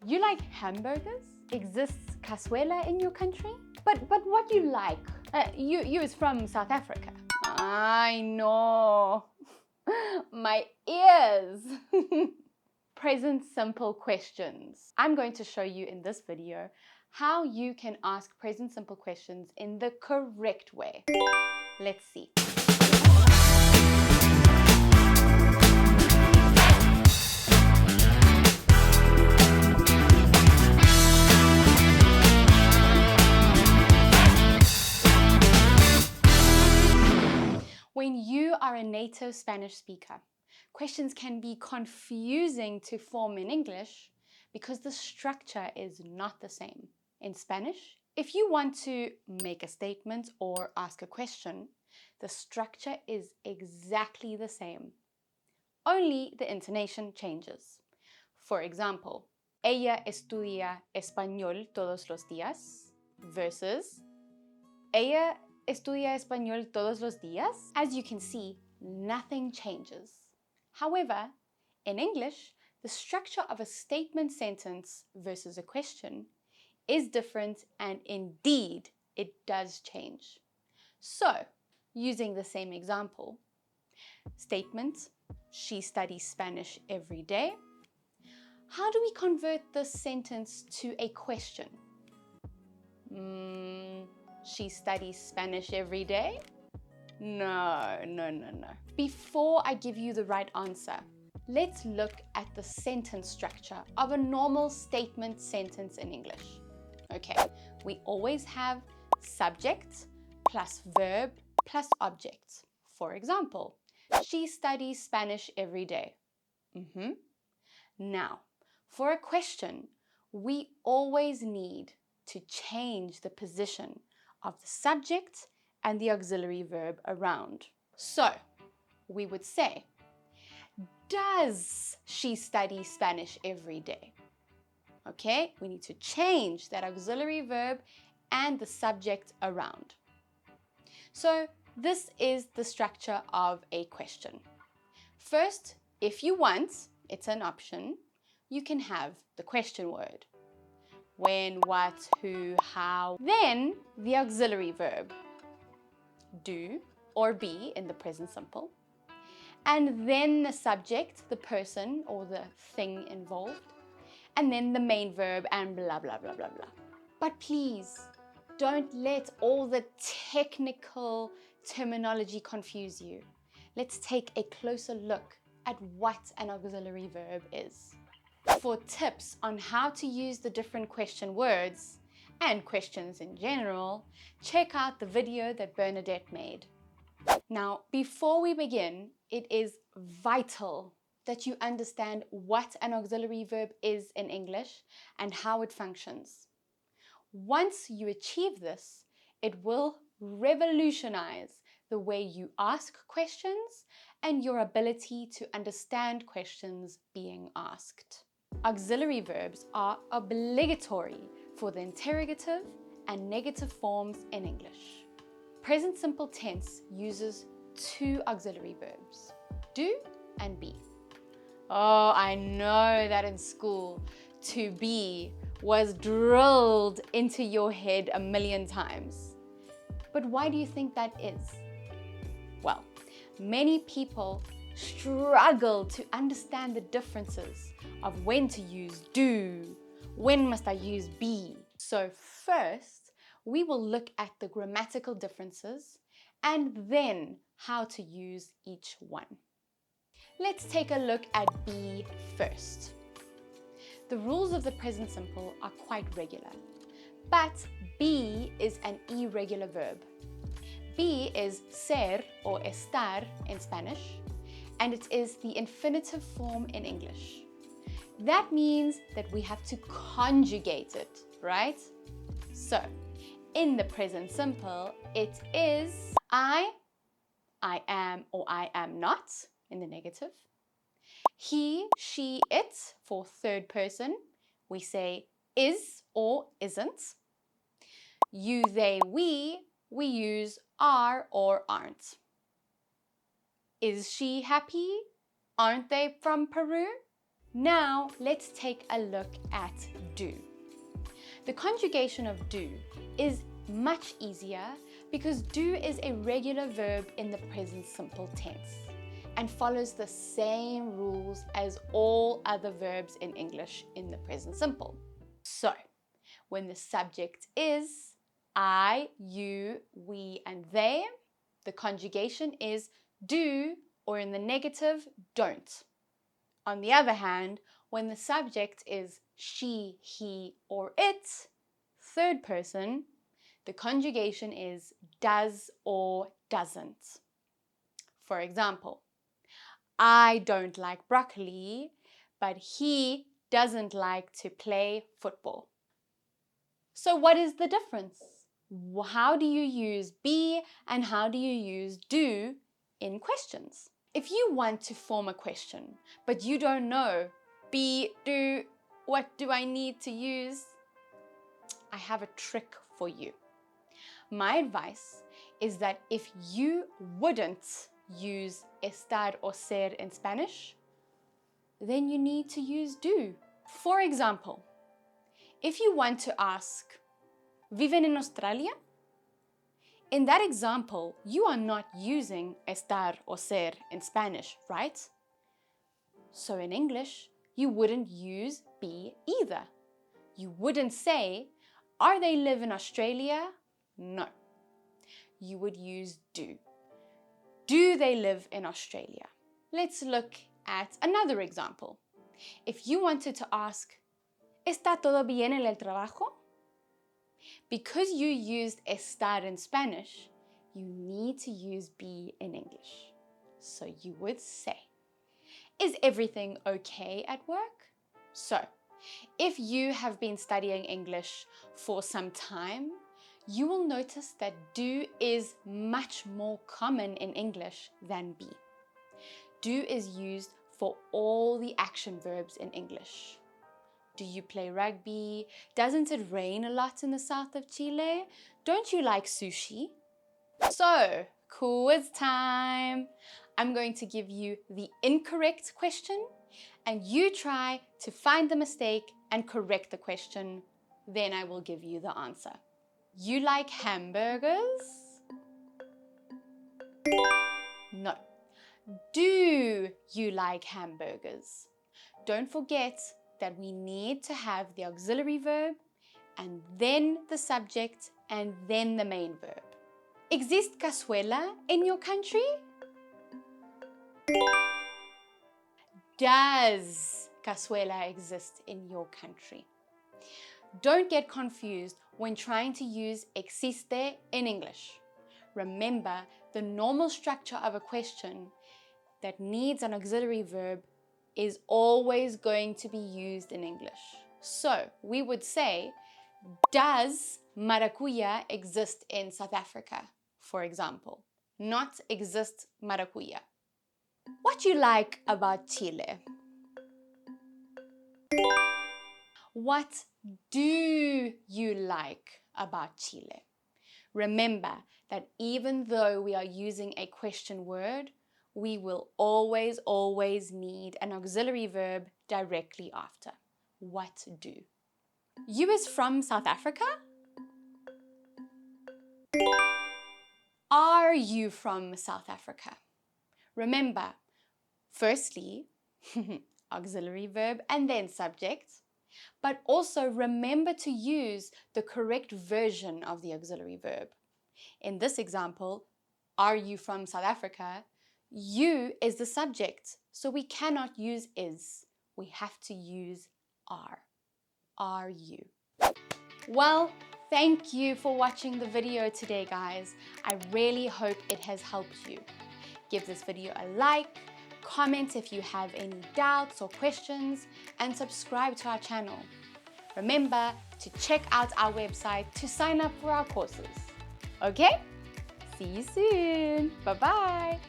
You like hamburgers? Exists cazuela in your country? But what you like? You is from South Africa. I know. My ears. Present simple questions. I'm going to show you in this video how you can ask present simple questions in the correct way. Let's see. When you are a native Spanish speaker, questions can be confusing to form in English because the structure is not the same. In Spanish, if you want to make a statement or ask a question, the structure is exactly the same. Only the intonation changes. For example, ella estudia español todos los días versus ella estudia español todos los días. As you can see, nothing changes. However, in English, the structure of a statement sentence versus a question is different, and indeed, it does change. So, using the same example, statement, she studies Spanish every day. How do we convert this sentence to a question? She studies Spanish every day? No. Before I give you the right answer, let's look at the sentence structure of a normal statement sentence in English. Okay, we always have subject plus verb plus object. For example, she studies Spanish every day. Now, for a question, we always need to change the position of the subject and the auxiliary verb around. So, we would say, does she study Spanish every day? Okay, we need to change that auxiliary verb and the subject around. So, this is the structure of a question. First, if you want, it's an option, you can have the question word. When, what, who, how. Then the auxiliary verb, do or be in the present simple. And then the subject, the person or the thing involved. And then the main verb and blah, blah, blah, blah, blah. But please, don't let all the technical terminology confuse you. Let's take a closer look at what an auxiliary verb is. For tips on how to use the different question words and questions in general, check out the video that Bernadette made. Now, before we begin, it is vital that you understand what an auxiliary verb is in English and how it functions. Once you achieve this, it will revolutionize the way you ask questions and your ability to understand questions being asked. Auxiliary verbs are obligatory for the interrogative and negative forms in English. Present simple tense uses two auxiliary verbs, do and be. Oh, I know that in school, to be was drilled into your head a million times. But why do you think that is? Well, many people struggle to understand the differences of when to use do, when must I use be. So first, we will look at the grammatical differences and then how to use each one. Let's take a look at be first. The rules of the present simple are quite regular, but be is an irregular verb. Be is ser or estar in Spanish, and it is the infinitive form in English. That means that we have to conjugate it, right? So, in the present simple, it is I am or I am not in the negative. He, she, it for third person, we say is or isn't. You, they, we use are or aren't. Is she happy? Aren't they from Peru? Now let's take a look at do. The conjugation of do is much easier because do is a regular verb in the present simple tense and follows the same rules as all other verbs in English in the present simple. So, when the subject is I, you, we, and they, the conjugation is do, or in the negative, don't. On the other hand, when the subject is she, he, or it, third person, the conjugation is does or doesn't. For example, I don't like broccoli, but he doesn't like to play football. So what is the difference? How do you use be and how do you use do in questions? If you want to form a question, but you don't know be, do, what do I need to use? I have a trick for you. My advice is that if you wouldn't use estar or ser in Spanish, then you need to use do. For example, if you want to ask, ¿viven en Australia? In that example, you are not using estar or ser in Spanish, right? So in English, you wouldn't use be either. You wouldn't say, are they live in Australia? No. You would use do. Do they live in Australia? Let's look at another example. If you wanted to ask, ¿está todo bien en el trabajo? Because you used estar in Spanish, you need to use be in English. So you would say, is everything okay at work? So, if you have been studying English for some time, you will notice that do is much more common in English than be. Do is used for all the action verbs in English. Do you play rugby? Doesn't it rain a lot in the south of Chile? Don't you like sushi? So, quiz time! I'm going to give you the incorrect question and you try to find the mistake and correct the question. Then I will give you the answer. You like hamburgers? No. Do you like hamburgers? Don't forget that we need to have the auxiliary verb and then the subject and then the main verb. ¿Existe cazuela in your country? Does cazuela exist in your country? Don't get confused when trying to use existe in English. Remember, the normal structure of a question that needs an auxiliary verb is always going to be used in English. So we would say, does maracuya exist in South Africa, for example? Not exist maracuya. What you like about Chile? What do you like about Chile? Remember that even though we are using a question word, we will always need an auxiliary verb directly after. What do? You is from South Africa? Are you from South Africa? Remember, firstly, auxiliary verb and then subject, but also remember to use the correct version of the auxiliary verb. In this example, are you from South Africa? You is the subject, so we cannot use is. We have to use are. Are you? Well, thank you for watching the video today, guys. I really hope it has helped you. Give this video a like, comment if you have any doubts or questions, and subscribe to our channel. Remember to check out our website to sign up for our courses. Okay? See you soon. Bye-bye.